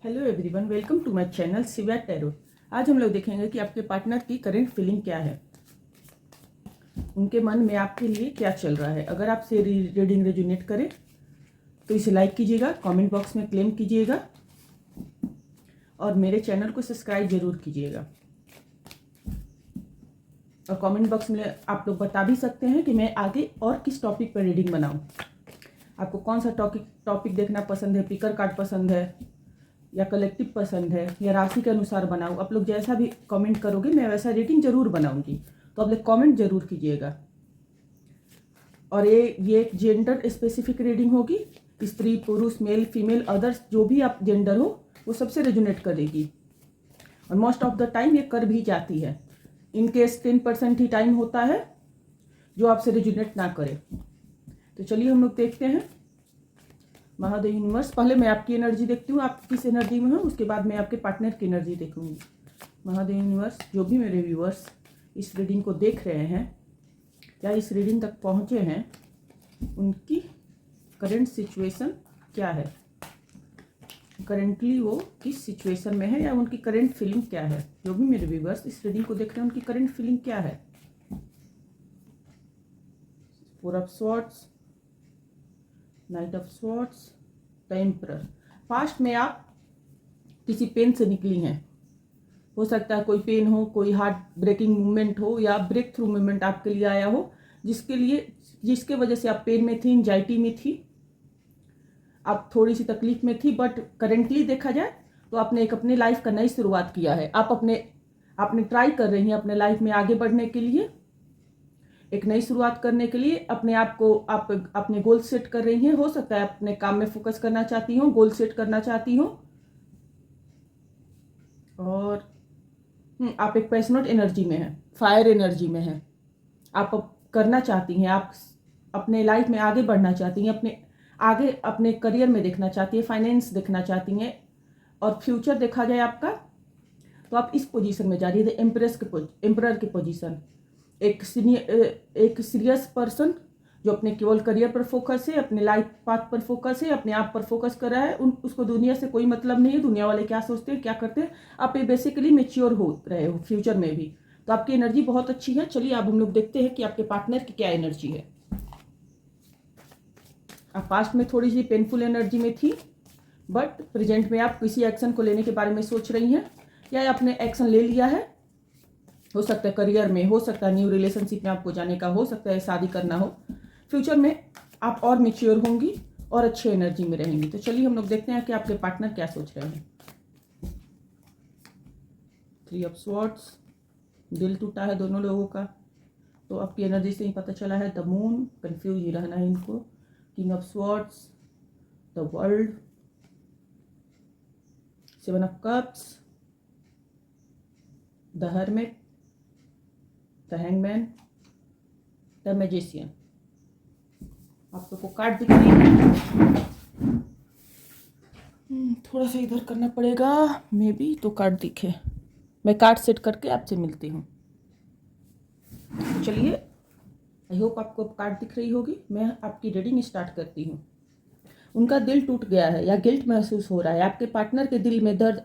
Hello everyone, welcome to my channel Shiva tarot. आज हम लोग देखेंगे कि आपके पार्टनर की करंट फीलिंग क्या है, उनके मन में आपके लिए क्या चल रहा है। अगर आपसे रीडिंग रेजोनेट करे तो इसे लाइक कीजिएगा, कमेंट बॉक्स में क्लेम कीजिएगा और मेरे चैनल को सब्सक्राइब जरूर कीजिएगा। और कमेंट बॉक्स में आप लोग बता भी सकते हैं कि मैं आगे और किस टॉपिक पर रीडिंग बनाऊं। आपको कौन सा टॉपिक देखना पसंद है, पिकर कार्ड पसंद है या कलेक्टिव पसंद है या राशि के अनुसार बनाऊं। आप लोग जैसा भी कमेंट करोगे मैं वैसा रीडिंग जरूर बनाऊंगी, तो आप लोग कमेंट जरूर कीजिएगा। और ये एक जेंडर स्पेसिफिक रीडिंग होगी। स्त्री, पुरुष, मेल, फीमेल, अदर्स, जो भी आप जेंडर हो वो सबसे रेजोनेट करेगी और मोस्ट ऑफ द टाइम ये कर भी जाती है। इनकेस 10% ही टाइम होता है जो आपसे रेजोनेट ना करे। तो चलिए हम लोग देखते हैं। महादेव यूनिवर्स, पहले मैं आपकी एनर्जी देखती हूँ, आप किस एनर्जी में हो, उसके बाद मैं आपके पार्टनर की एनर्जी देखूंगी। महादेव यूनिवर्स, जो भी मेरे व्यूअर्स इस रीडिंग को देख रहे हैं या इस रीडिंग तक पहुँचे हैं, उनकी करंट सिचुएशन क्या है, करेंटली वो किस सिचुएशन में है या उनकी करंट फीलिंग क्या है। जो भी मेरे व्यूअर्स इस रीडिंग को देख रहे हैं उनकी करंट फीलिंग क्या है। 4 of swords, night of swords, the emperor. Past में आप किसी पेन से निकली हैं। हो सकता है कोई पेन हो, कोई हार्ट ब्रेकिंग मूवमेंट हो या ब्रेक थ्रू मूवमेंट आपके लिए आया हो, जिसके वजह से आप पेन में थी, एंजाइटी में थी, आप थोड़ी सी तकलीफ में थी। बट करेंटली देखा जाए तो आपने एक अपनी लाइफ का नई शुरुआत किया है। आप आपने ट्राई कर रही हैं अपने लाइफ में आगे बढ़ने के लिए, एक नई शुरुआत करने के लिए अपने आप को आप अपने गोल सेट कर रही हैं। हो सकता है अपने काम में फोकस करना चाहती हो, गोल सेट करना चाहती हो और आप एक पैशनेट एनर्जी में हैं, फायर एनर्जी में हैं। आप करना चाहती हैं, आप अपने लाइफ में आगे बढ़ना चाहती हैं, अपने करियर में देखना चाहती है, फाइनेंस देखना चाहती हैं और फ्यूचर देखा जाए आपका तो आप इस पोजीशन में जा रही है, एम्परर की पोजीशन। एक सीरियस पर्सन जो अपने केवल करियर पर फोकस है, अपने लाइफ पाथ पर फोकस है, अपने आप पर फोकस कर रहा है। उसको दुनिया से कोई मतलब नहीं है, दुनिया वाले क्या सोचते हैं, क्या करते हैं। आप ये बेसिकली मेच्योर हो रहे हो फ्यूचर में भी, तो आपकी एनर्जी बहुत अच्छी है। चलिए अब हम लोग देखते हैं कि आपके पार्टनर की क्या एनर्जी है। आप पास्ट में थोड़ी सी पेनफुल एनर्जी में थी, बट प्रेजेंट में आप किसी एक्शन को लेने के बारे में सोच रही हैं या आपने एक्शन ले लिया है। हो सकता है करियर में, हो सकता है न्यू रिलेशनशिप में आपको जाने का, हो सकता है शादी करना हो। फ्यूचर में आप और मेच्योर होंगी और अच्छे एनर्जी में रहेंगी। तो चलिए हम लोग देखते हैं कि आपके पार्टनर क्या सोच रहे हैं। 3 ऑफ स्वॉर्ड्स, दिल टूटा है दोनों लोगों का, तो आपकी एनर्जी से ही पता चला है। द मून, कंफ्यूज ही रहना है इनको। King of swords, the world, 7 of cups, the hermit, the hangman, the magician. आप लोग को कार्ड दिख रही है, थोड़ा सा इधर करना पड़ेगा मे बी तो कार्ड दिखे। मैं कार्ड सेट करके आपसे मिलती हूँ। चलिए, आई होप आपको कार्ड दिख रही होगी। मैं आपकी रीडिंग स्टार्ट करती हूँ। उनका दिल टूट गया है या गिल्ट महसूस हो रहा है। आपके पार्टनर के दिल में दर्द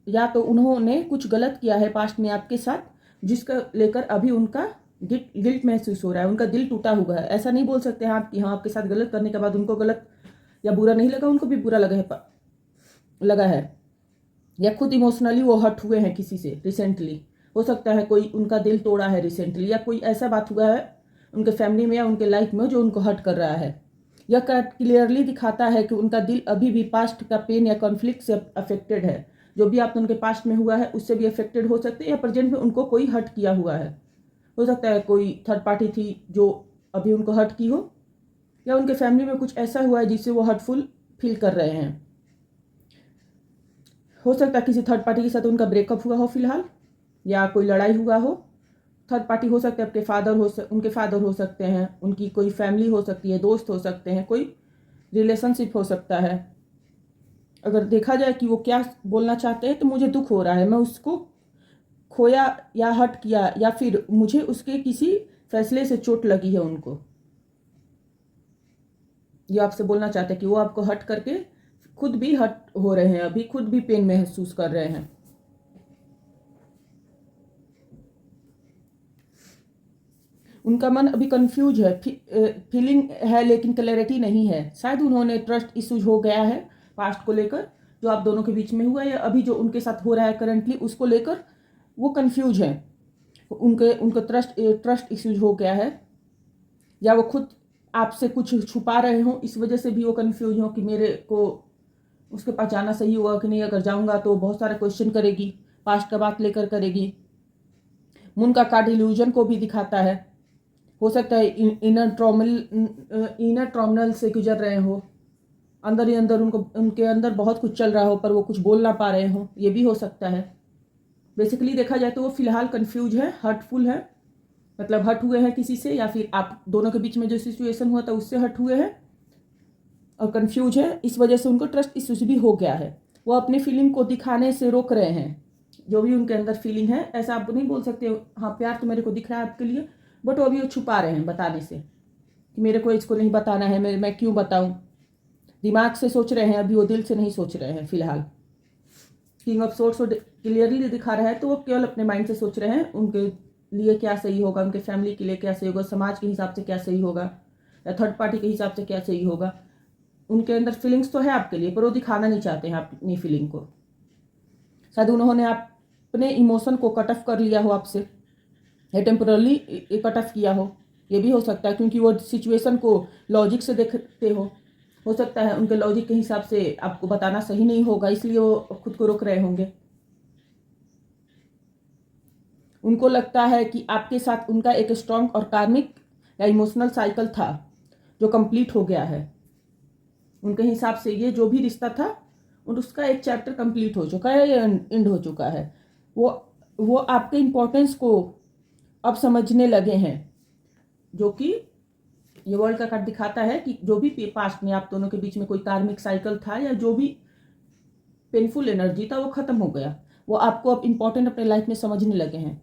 या तो उन्होंने कुछ गलत किया है पास्ट में आपके साथ, जिसका लेकर अभी उनका गिल्ट महसूस हो रहा है। उनका दिल टूटा हुआ है। ऐसा नहीं बोल सकते हैं आप कि हाँ आपके साथ गलत करने के बाद उनको गलत या बुरा नहीं लगा, उनको भी बुरा लगा है या खुद इमोशनली वो हर्ट हुए हैं किसी से रिसेंटली। हो सकता है कोई उनका दिल तोड़ा है रिसेंटली, या कोई ऐसा बात हुआ है उनके फैमिली में या उनके लाइफ में जो उनको हर्ट कर रहा है। यह कार्ड क्लियरली दिखाता है कि उनका दिल अभी भी पास्ट का पेन या कॉन्फ्लिक्ट से अफेक्टेड है। जो भी आप उनके पास्ट में हुआ है उससे भी अफेक्टेड हो सकते हैं, या प्रेजेंट में उनको कोई हर्ट किया हुआ है। हो सकता है कोई थर्ड पार्टी थी जो अभी उनको हर्ट की हो, या उनके फैमिली में कुछ ऐसा हुआ है जिससे वो हर्टफुल फील कर रहे हैं। हो सकता है किसी थर्ड पार्टी के साथ उनका ब्रेकअप हुआ हो फिलहाल, या कोई लड़ाई हुआ हो। थर्ड पार्टी हो सकते हैं आपके उनके फादर हो सकते हैं, उनकी कोई फैमिली हो सकती है, दोस्त हो सकते हैं, कोई रिलेशनशिप हो सकता है। अगर देखा जाए कि वो क्या बोलना चाहते हैं, तो मुझे दुख हो रहा है, मैं उसको खोया या हर्ट किया, या फिर मुझे उसके किसी फैसले से चोट लगी है उनको। ये आपसे बोलना चाहते हैं कि वो आपको हर्ट करके खुद भी हर्ट हो रहे हैं, अभी खुद भी पेन महसूस कर रहे हैं। उनका मन अभी कंफ्यूज है, फीलिंग है लेकिन क्लैरिटी नहीं है। शायद उन्होंने ट्रस्ट इश्यूज हो गया है पास्ट को लेकर, जो आप दोनों के बीच में हुआ, या अभी जो उनके साथ हो रहा है करंटली उसको लेकर वो कंफ्यूज है। उनको ट्रस्ट इश्यूज हो गया है, या वो खुद आपसे कुछ छुपा रहे हो, इस वजह से भी वो कंफ्यूज हो कि मेरे को उसके पास जाना सही होगा कि नहीं, अगर जाऊंगा तो बहुत सारा क्वेश्चन करेगी, पास्ट का बात लेकर करेगी। मून का कार्ड इल्यूजन को भी दिखाता है। हो सकता है इनर ट्रॉमनल से गुजर रहे हो, अंदर ही अंदर उनके अंदर बहुत कुछ चल रहा हो पर वो कुछ बोल ना पा रहे हो, ये भी हो सकता है। बेसिकली देखा जाए तो वो फिलहाल कंफ्यूज है, हर्टफुल है, मतलब हर्ट हुए हैं किसी से, या फिर आप दोनों के बीच में जो सिचुएशन हुआ था उससे हर्ट हुए हैं और कंफ्यूज है। इस वजह से उनको ट्रस्ट इश्यूज भी हो गया है। वो अपनी फीलिंग को दिखाने से रोक रहे हैं, जो भी उनके अंदर फीलिंग है। ऐसा आप नहीं बोल सकते हाँ प्यार तो मेरे को दिख रहा है आपके लिए, बट वो अभी वो छुपा रहे हैं बताने से, कि मेरे को इसको नहीं बताना है, मैं क्यों बताऊं। दिमाग से सोच रहे हैं अभी, वो दिल से नहीं सोच रहे हैं फिलहाल। किंग ऑफ सोर्ड्स क्लियरली दिखा रहा है, तो वो केवल अपने माइंड से सोच रहे हैं उनके लिए क्या सही होगा, उनके फैमिली के लिए क्या सही होगा, समाज के हिसाब से क्या सही होगा, या थर्ड पार्टी के हिसाब से क्या सही होगा। उनके अंदर फीलिंग्स तो है आपके लिए, पर वो दिखाना नहीं चाहते हैं अपनी फीलिंग को। शायद उन्होंने अपने इमोशन को कट ऑफ कर लिया हो आपसे, या टेम्परली कट ऑफ किया हो, ये भी हो सकता है, क्योंकि वो सिचुएशन को लॉजिक से देखते हो सकता है उनके लॉजिक के हिसाब से आपको बताना सही नहीं होगा, इसलिए वो खुद को रोक रहे होंगे। उनको लगता है कि आपके साथ उनका एक स्ट्रॉन्ग और कार्मिक या इमोशनल साइकिल था जो कंप्लीट हो गया है। उनके हिसाब से ये जो भी रिश्ता था उसका एक चैप्टर कंप्लीट हो चुका है, या एंड हो चुका है। वो आपके इम्पोर्टेंस को अब समझने लगे हैं, जो कि ये वर्ल्ड का कार्ड दिखाता है कि जो भी पास्ट में आप दोनों के बीच में कोई कार्मिक साइकिल था या जो भी पेनफुल एनर्जी था वो खत्म हो गया। वो आपको अब इम्पोर्टेंट अपने लाइफ में समझने लगे हैं।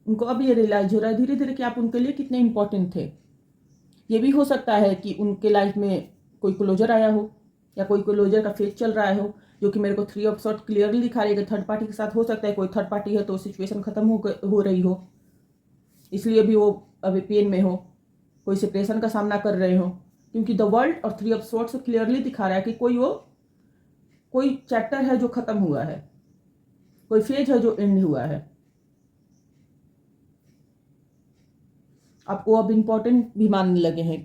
उनको अब ये रियलाइज हो रहा है धीरे धीरे कि आप उनके लिए कितने इंपॉर्टेंट थे। ये भी हो सकता है कि उनके लाइफ में कोई क्लोजर आया हो, या कोई क्लोजर का फेज चल रहा हो, जो कि मेरे को 3 ऑफ सॉर्ड्स क्लियरली दिखा रही है। थर्ड पार्टी के साथ हो सकता है, कोई थर्ड पार्टी है तो सिचुएशन खत्म हो रही हो, इसलिए भी वो अभी पेन में हो, कोई सेपरेशन का सामना कर रहे हो। क्योंकि द वर्ल्ड और 3 ऑफ सॉर्ड्स क्लियरली दिखा रहा है कि कोई चैप्टर है जो खत्म हुआ है, कोई फेज है जो एंड हुआ है। आपको अब इम्पोर्टेंट भी मानने लगे हैं,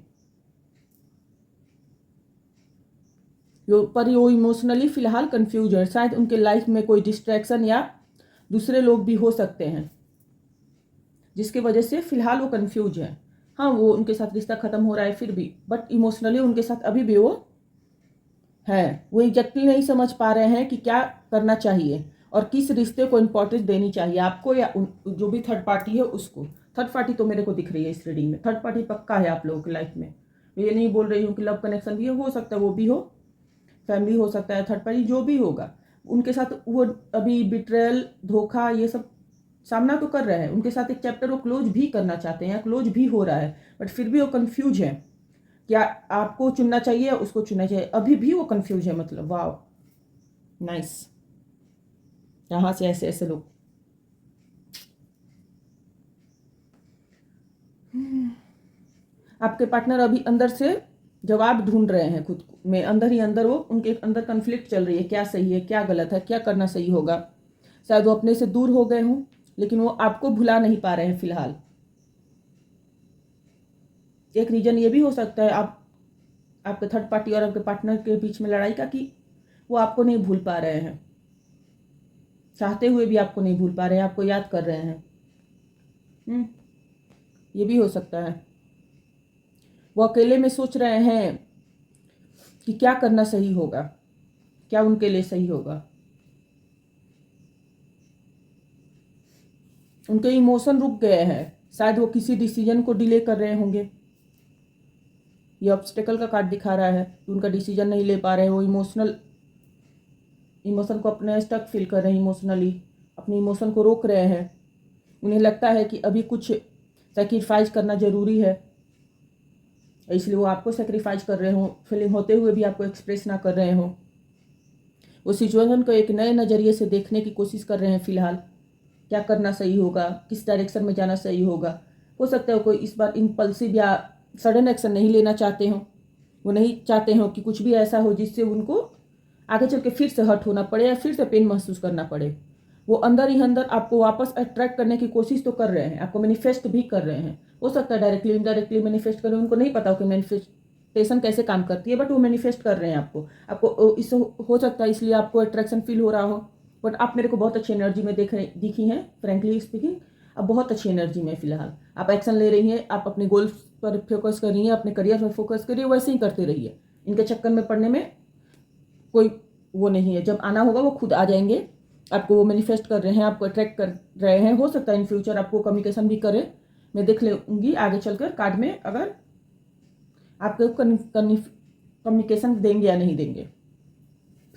पर वो इमोशनली फिलहाल कंफ्यूज है। शायद उनके लाइफ में कोई डिस्ट्रैक्शन या दूसरे लोग भी हो सकते हैं, जिसके वजह से फिलहाल वो कंफ्यूज है। हाँ, वो उनके साथ रिश्ता खत्म हो रहा है फिर भी, बट इमोशनली उनके साथ अभी भी वो है। वो एग्जैक्टली नहीं समझ पा रहे हैं कि क्या करना चाहिए और किस रिश्ते को इम्पोर्टेंस देनी चाहिए, आपको या जो भी थर्ड पार्टी है उसको। थर्ड पार्टी तो मेरे को दिख रही है इस रीडिंग में, थर्ड पार्टी पक्का है आप लोगों की लाइफ में। मैं ये नहीं बोल रही हूँ कि लव कनेक्शन भी हो सकता है, वो भी हो, फैमिली हो सकता है, थर्ड पार्टी जो भी होगा उनके साथ वो अभी बिट्रेयल, धोखा, ये सब सामना तो कर रहे हैं। उनके साथ एक चैप्टर वो क्लोज भी करना चाहते हैं, क्लोज भी हो रहा है, बट फिर भी वो कंफ्यूज है क्या आपको चुनना चाहिए या उसको चुनना चाहिए। अभी भी वो कंफ्यूज है, मतलब वाह नाइस। यहाँ से ऐसे ऐसे लोग आपके पार्टनर अभी अंदर से जवाब ढूंढ रहे हैं खुद में, अंदर ही अंदर वो उनके अंदर कन्फ्लिक्ट चल रही है, क्या सही है क्या गलत है, क्या करना सही होगा। शायद वो अपने से दूर हो गए हों, लेकिन वो आपको भुला नहीं पा रहे हैं फिलहाल। एक रीजन ये भी हो सकता है आपके थर्ड पार्टी और आपके पार्टनर के बीच में लड़ाई का, कि वो आपको नहीं भूल पा रहे हैं, चाहते हुए भी आपको नहीं भूल पा रहे हैं, आपको याद कर रहे हैं। ये भी हो सकता है। वो अकेले में सोच रहे हैं कि क्या करना सही होगा, क्या उनके लिए सही होगा। उनके इमोशन रुक गए हैं, शायद वो किसी डिसीजन को डिले कर रहे होंगे। ये ऑब्स्टेकल का कार्ड दिखा रहा है कि उनका डिसीजन नहीं ले पा रहे हैं। वो इमोशन को अपने स्टक फील कर रहे हैं, इमोशनली अपने इमोशन को रोक रहे हैं। उन्हें लगता है कि अभी कुछ सेक्रीफाइस करना ज़रूरी है, इसलिए वो आपको सेक्रीफाइस कर रहे हो, फीलिंग होते हुए भी आपको एक्सप्रेस ना कर रहे हो। वो सिचुएशन को एक नए नज़रिए से देखने की कोशिश कर रहे हैं फ़िलहाल। क्या करना सही होगा, किस डायरेक्शन में जाना सही होगा। हो सकता है कोई इस बार इम्पल्सिव या सडन एक्शन नहीं लेना चाहते हो। वो नहीं चाहते हो कि कुछ भी ऐसा हो जिससे उनको आगे चल के फिर से हर्ट होना पड़े या फिर से पेन महसूस करना पड़े। वो अंदर ही अंदर आपको वापस अट्रैक्ट करने की कोशिश तो कर रहे हैं, आपको मैनिफेस्ट भी कर रहे हैं। हो सकता है डायरेक्टली इनडायरेक्टली मैनिफेस्ट करें, उनको नहीं पता हो कि मैनिफेस्टेशन कैसे काम करती है, बट वो मैनिफेस्ट कर रहे हैं आपको इससे हो सकता है इसलिए आपको अट्रैक्शन फील हो रहा हो। बट आप मेरे को बहुत अच्छी एनर्जी में दिखी हैं, फ्रेंकली स्पीकिंग। आप बहुत अच्छी एनर्जी में फिलहाल आप एक्शन ले रही हैं, आप अपने गोल्स पर फोकस कर रही हैं, अपने करियर पर फोकस करिए, वैसे ही करते रहिए। इनके चक्कर में पड़ने में कोई वो नहीं है। जब आना होगा वो खुद आ जाएंगे। आपको वो मैनिफेस्ट कर रहे हैं, आपको अट्रैक्ट कर रहे हैं। हो सकता है इन फ्यूचर आपको कम्युनिकेशन भी करें। मैं देख लूँगी आगे चलकर कार्ड में अगर आपको कम्युनिकेशन देंगे या नहीं देंगे।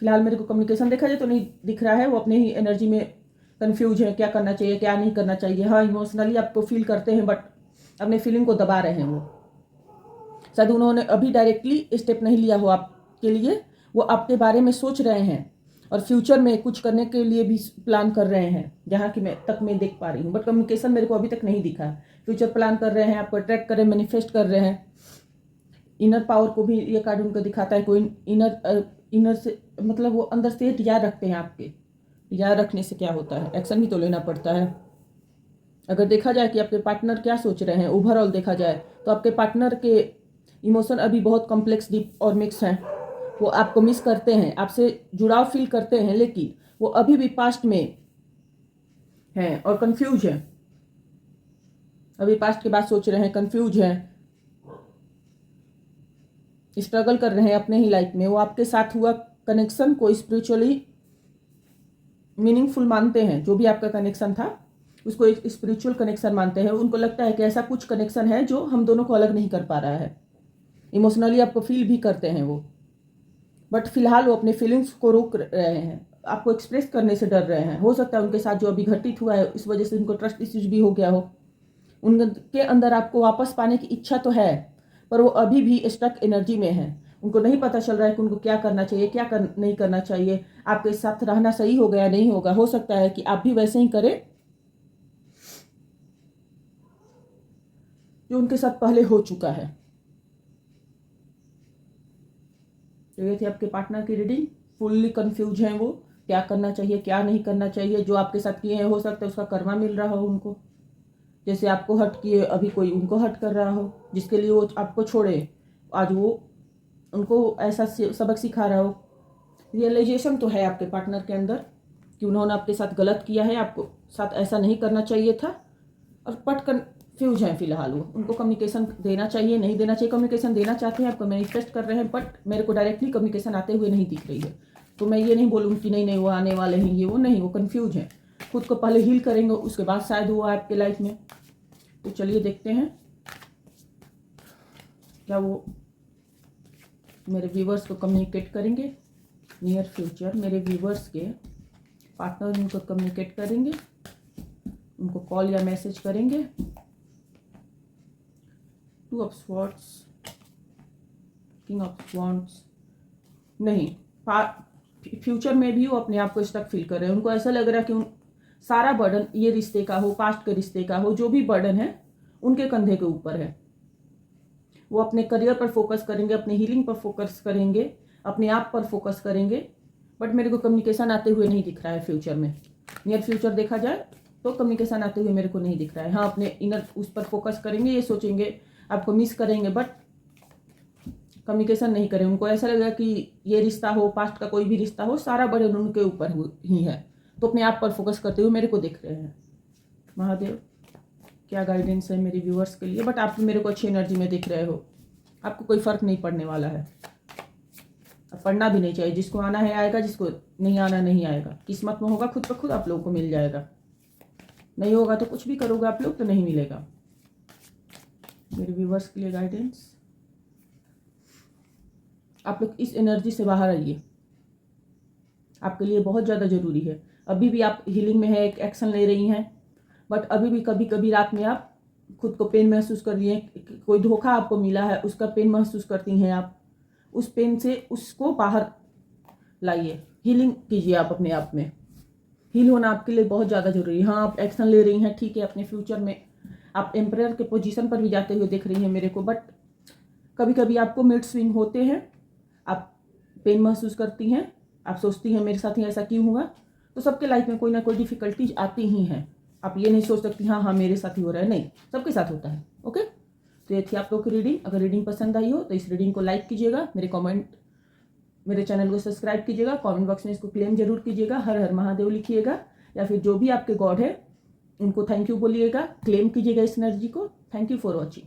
फिलहाल मेरे को कम्युनिकेशन देखा जाए तो नहीं दिख रहा है। वो अपने ही एनर्जी में कंफ्यूज है, क्या करना चाहिए क्या नहीं करना चाहिए। हाँ, इमोशनली आपको फील करते हैं बट अपने फीलिंग को दबा रहे हैं। वो शायद उन्होंने अभी डायरेक्टली स्टेप नहीं लिया हो आपके लिए। वो आपके बारे में सोच रहे हैं और फ्यूचर में कुछ करने के लिए भी प्लान कर रहे हैं, जहाँ की मैं देख पा रही हूँ। बट कम्युनिकेशन मेरे को अभी तक नहीं दिखा है। फ्यूचर प्लान कर रहे हैं, आपको अट्रैक्ट कर रहे हैं, मैनिफेस्ट कर रहे हैं। इनर पावर को भी ये कार्ड उनको दिखाता है। कोई इनर से मतलब वो अंदर से याद रखते हैं आपके। याद रखने से क्या होता है, एक्शन भी तो लेना पड़ता है। अगर देखा जाए कि आपके पार्टनर क्या सोच रहे हैं, ओवरऑल देखा जाए तो आपके पार्टनर के इमोशन अभी बहुत कॉम्प्लेक्स, डीप और मिक्स हैं। वो आपको मिस करते हैं, आपसे जुड़ाव फील करते हैं, लेकिन वो अभी भी पास्ट में हैं और कंफ्यूज हैं। अभी पास्ट के बाद सोच रहे हैं, कंफ्यूज हैं, स्ट्रगल कर रहे हैं अपने ही लाइफ में। वो आपके साथ हुआ कनेक्शन को स्पिरिचुअली मीनिंगफुल मानते हैं। जो भी आपका कनेक्शन था उसको एक स्पिरिचुअल कनेक्शन मानते हैं। उनको लगता है कि ऐसा कुछ कनेक्शन है जो हम दोनों को अलग नहीं कर पा रहा है। इमोशनली आपको फील भी करते हैं वो, बट फिलहाल वो अपने फीलिंग्स को रोक रहे हैं, आपको एक्सप्रेस करने से डर रहे हैं। हो सकता है उनके साथ जो अभी घटित हुआ है इस वजह से उनको ट्रस्ट इश्यूज भी हो गया हो। उनके अंदर आपको वापस पाने की इच्छा तो है, पर वो अभी भी स्टक एनर्जी में है। उनको नहीं पता चल रहा है कि उनको क्या करना चाहिए, नहीं करना चाहिए। आपके साथ रहना सही होगा या नहीं होगा। हो सकता है कि आप भी वैसे ही करें जो उनके साथ पहले हो चुका है। तो ये थी आपके पार्टनर की रीडिंग। फुल्ली कंफ्यूज हैं वो, क्या करना चाहिए क्या नहीं करना चाहिए। जो आपके साथ किए हैं हो सकता है उसका कर्मा मिल रहा हो उनको। जैसे आपको हर्ट किए, अभी कोई उनको हर्ट कर रहा हो जिसके लिए वो आपको छोड़े, आज वो उनको ऐसा सबक सिखा रहा हो। रियलाइजेशन तो है आपके पार्टनर के अंदर कि उन्होंने आपके साथ गलत किया है, आपको साथ ऐसा नहीं करना चाहिए था, और पट कंफ्यूज हैं फिलहाल। वो उनको कम्युनिकेशन देना चाहिए नहीं देना चाहिए। कम्युनिकेशन देना चाहते हैं, आपको मैनिफेस्ट कर रहे हैं, बट मेरे को डायरेक्टली कम्युनिकेशन आते हुए नहीं दिख रही है। तो मैं ये नहीं बोलूँ कि नहीं वो आने वाले हैं, ये वो नहीं, वो कन्फ्यूज हैं। खुद को पहले हील करेंगे, उसके बाद शायद वो आपके लाइफ में। तो चलिए देखते हैं क्या वो मेरे व्यूवर्स को कम्युनिकेट करेंगे। नियर फ्यूचर मेरे व्यूवर्स के पार्टनर उनको कम्युनिकेट करेंगे, उनको कॉल या मैसेज करेंगे। 2 of swords, king of wands. नहीं, फ्यूचर में भी वो अपने आप को स्टक फील कर रहे हैं। उनको ऐसा लग रहा है कि सारा बर्डन ये रिश्ते का हो, पास्ट के रिश्ते का हो, जो भी बर्डन है उनके कंधे के ऊपर है। वो अपने करियर पर फोकस करेंगे, अपने हीलिंग पर फोकस करेंगे, अपने आप पर फोकस करेंगे। बट मेरे को कम्युनिकेशन आते हुए नहीं दिख रहा है फ्यूचर में। नियर फ्यूचर देखा जाए तो कम्युनिकेशन आते हुए मेरे को नहीं दिख रहा है। हाँ, अपने इनर उस पर फोकस करेंगे, ये सोचेंगे, आपको मिस करेंगे, बट कम्युनिकेशन नहीं करें। उनको ऐसा लगेगा कि ये रिश्ता हो, पास्ट का कोई भी रिश्ता हो, सारा बर्डन उनके ऊपर ही है। तो अपने आप पर फोकस करते हुए मेरे को देख रहे हैं। महादेव, क्या गाइडेंस है मेरे व्यूअर्स के लिए। बट आप मेरे को अच्छी एनर्जी में दिख रहे हो, आपको कोई फ़र्क नहीं पड़ने वाला है। अब पढ़ना भी नहीं चाहिए, जिसको आना है आएगा, जिसको नहीं आना नहीं आएगा। किस्मत में होगा खुद ब खुद आप लोगों को मिल जाएगा, नहीं होगा तो कुछ भी करोगे आप लोग तो नहीं मिलेगा। मेरे व्यूअर्स के लिए गाइडेंस, आप लोग इस एनर्जी से बाहर आइए, आपके लिए बहुत ज़्यादा ज़रूरी है। अभी भी आप हीलिंग में है, एक एक्शन ले रही हैं, बट अभी भी कभी कभी रात में आप खुद को पेन महसूस कर रही हैं, कोई धोखा आपको मिला है, उसका पेन महसूस करती हैं आप। उस पेन से उसको बाहर लाइए, हीलिंग कीजिए आप अपने आप में। हील होना आपके लिए बहुत ज़्यादा जरूरी है। हाँ, आप एक्शन ले रही हैं, ठीक है, अपने फ्यूचर में आप एम्परर के पोजीशन पर भी जाते हुए दिख रही हैं मेरे को, बट कभी कभी आपको मिड स्विंग होते हैं, आप पेन महसूस करती हैं, आप सोचती हैं मेरे साथ ही ऐसा क्यों हुआ। तो सबके लाइफ में कोई ना कोई डिफिकल्टीज आती ही हैं। आप ये नहीं सोच सकती हाँ हाँ मेरे साथ ही हो रहा है, नहीं, सबके साथ होता है। ओके, तो ये थी आप लोग की रीडिंग। अगर रीडिंग पसंद आई हो तो इस रीडिंग को लाइक कीजिएगा, मेरे चैनल को सब्सक्राइब कीजिएगा, कमेंट बॉक्स में इसको क्लेम जरूर कीजिएगा, हर हर महादेव लिखिएगा, या फिर जो भी आपके गॉड है उनको थैंक यू बोलिएगा, क्लेम कीजिएगा इस एनर्जी को। Thank you for watching.